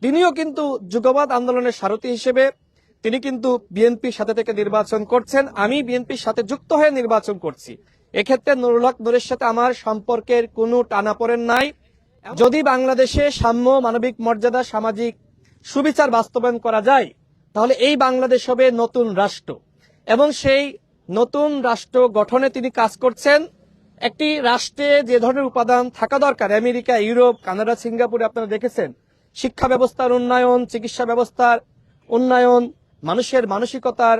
তিনিও কিন্তু যুগবাদ আন্দোলনের সারথি হিসেবে তিনি কিন্তু বিএনপির সাথে থেকে নির্বাচন করছেন, আমি বিএনপির সাথে যুক্ত হয়ে নির্বাচন করছি। এক্ষেত্রে নুরুল হক নূরের সাথে আমার সম্পর্কের কোনো টানাপোড়েন নাই। যদি বাংলাদেশে সাম্য, মানবিক মর্যাদা, সামাজিক সুবিচার বাস্তবায়ন করা যায়, তাহলে এই বাংলাদেশ হবে নতুন রাষ্ট্র, এবং সেই নতুন রাষ্ট্র গঠনে তিনি কাজ করছেন। একটি রাষ্ট্রে যে ধরনের উপাদান থাকা দরকার, আমেরিকা, ইউরোপ, কানাডা, সিঙ্গাপুরে আপনারা দেখেছেন, শিক্ষা ব্যবস্থার উন্নয়ন, চিকিৎসা ব্যবস্থার উন্নয়ন, মানুষের মানসিকতার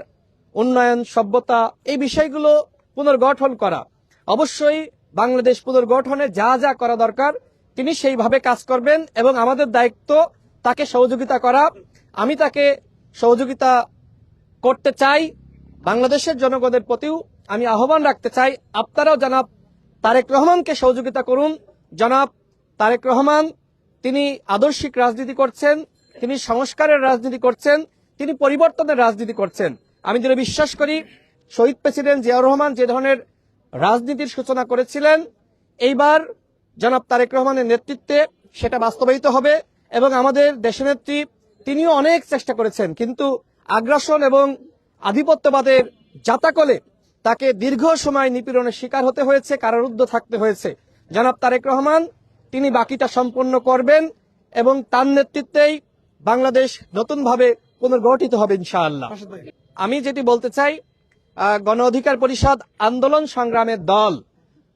উন্নয়ন, সভ্যতা, এই বিষয়গুলো পুনর্গঠন করা। অবশ্যই বাংলাদেশ পুনর্গঠনে যা যা করা দরকার তিনি সেইভাবে কাজ করবেন, এবং আমাদের দায়িত্ব তাকে সহযোগিতা করা। আমি তাকে সহযোগিতা করতে চাই। বাংলাদেশের জনগণের প্রতিও আমি আহ্বান রাখতে চাই, আপনারাও জনাব তারেক রহমানকে সহযোগিতা করুন। জনাব তারেক রহমান তিনি আদর্শিক রাজনীতি করছেন, তিনি সংস্কারের রাজনীতি করছেন, তিনি পরিবর্তনের রাজনীতি করছেন। আমি যেটা বিশ্বাস করি, শহীদ প্রেসিডেন্ট জিয়াউর রহমান যে ধরনের রাজনীতির সূচনা করেছিলেন, এইবার জনাব তারেক রহমানের নেতৃত্বে সেটা বাস্তবায়িত হবে। এবং আমাদের দেশনেত্রী তিনিও অনেক চেষ্টা করেছেন, কিন্তু আগ্রাসন এবং আধিপত্যবাদের জাতাকলে তাকে দীর্ঘ সময় নিপীড়নের শিকার হতে হয়েছে, কারারুদ্ধ থাকতে হয়েছে। জনাব তারেক রহমান তিনি বাকিটা সম্পন্ন করবেন, এবং তার নেতৃত্বেই বাংলাদেশ নতুনভাবে পুনর্গঠিত হবে ইনশাআল্লাহ। আমি যেটি বলতে চাই, গণ অধিকার পরিষদ আন্দোলন সংগ্রামের দল,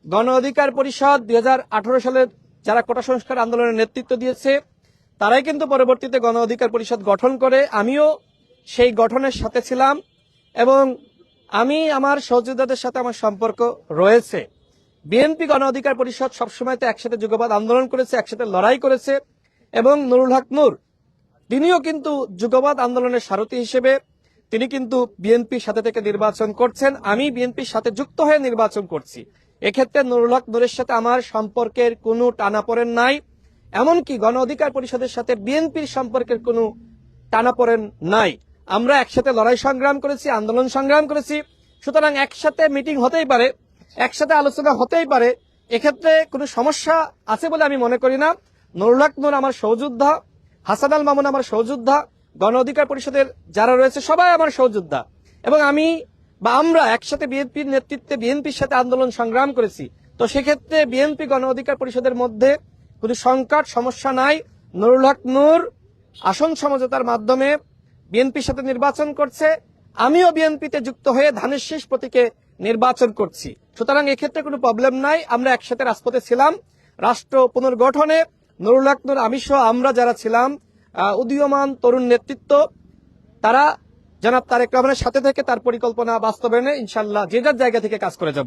গণ অধিকার পরিষদ 2018 সালে যারা কোটা সংস্কার আন্দোলনের নেতৃত্ব দিয়েছে, তারাই কিন্তু পরবর্তীতে গণ অধিকার পরিষদ গঠন করে। আমিও সেই গঠনের সাথে ছিলাম, এবং আমি আমার সহযোদ্ধাদের সাথে আমার সম্পর্ক রয়েছে। বিএনপি গণ অধিকার পরিষদ সবসময় তো একসাথে যুগবাদ আন্দোলন করেছে, একসাথে লড়াই করেছে, এবং নুরুল হক নূর তিনিও কিন্তু যুগবাদ আন্দোলনের সারথি হিসেবে তিনি কিন্তু বিএনপির সাথে থেকে নির্বাচন করছেন, আমি বিএনপির সাথে যুক্ত হয়ে নির্বাচন করছি। এক্ষেত্রে নুরুল হক নূরের সাথে আমার সম্পর্কের কোনো টানাপোড়েন নাই। এমনকি গণ অধিকার পরিষদের সাথে বিএনপির সম্পর্কের কোনো টানাপোড়েন নাই। আমরা একসাথে লড়াই সংগ্রাম করেছি, আন্দোলন সংগ্রাম করেছি। সুতরাং একসাথে মিটিং হতেই পারে, একসাথে আলোচনা হতেই পারে, এক্ষেত্রে কোনো সমস্যা আছে বলে আমি মনে করি না। নুরুল হক নূর আমার সহযোদ্ধা, হাসান আল মামুন আমার সহযোদ্ধা, গণ অধিকার পরিষদের যারা রয়েছে সবাই আমার সহযোদ্ধা, এবং আমরা একসাথে বিএনপির নেতৃত্বে বিএনপির সাথে আন্দোলন সংগ্রাম করেছি। তো সেক্ষেত্রে বিএনপি গণ অধিকার পরিষদের মধ্যে কোনো সংকট সমস্যা নাই। নুরুল হক নূর আসন সমঝোতার মাধ্যমে বিএনপির সাথে নির্বাচন করছে, আমিও বিএনপিতে যুক্ত হয়ে ধানের শীষ প্রতীকে নির্বাচন করছি। সুতরাং এক্ষেত্রে কোনো প্রবলেম নাই। আমরা একসাথে রাজপথে ছিলাম। রাষ্ট্র পুনর্গঠনে নুরুল হক নূর, আমি সহ আমরা যারা ছিলাম উদীয়মান তরুণ নেতৃত্ব, তারা জনাব তারেক রহমানের সাথে থেকে তার পরিকল্পনা বাস্তবায়নে ইনশাআল্লাহ যে যার জায়গা থেকে কাজ করে যাব।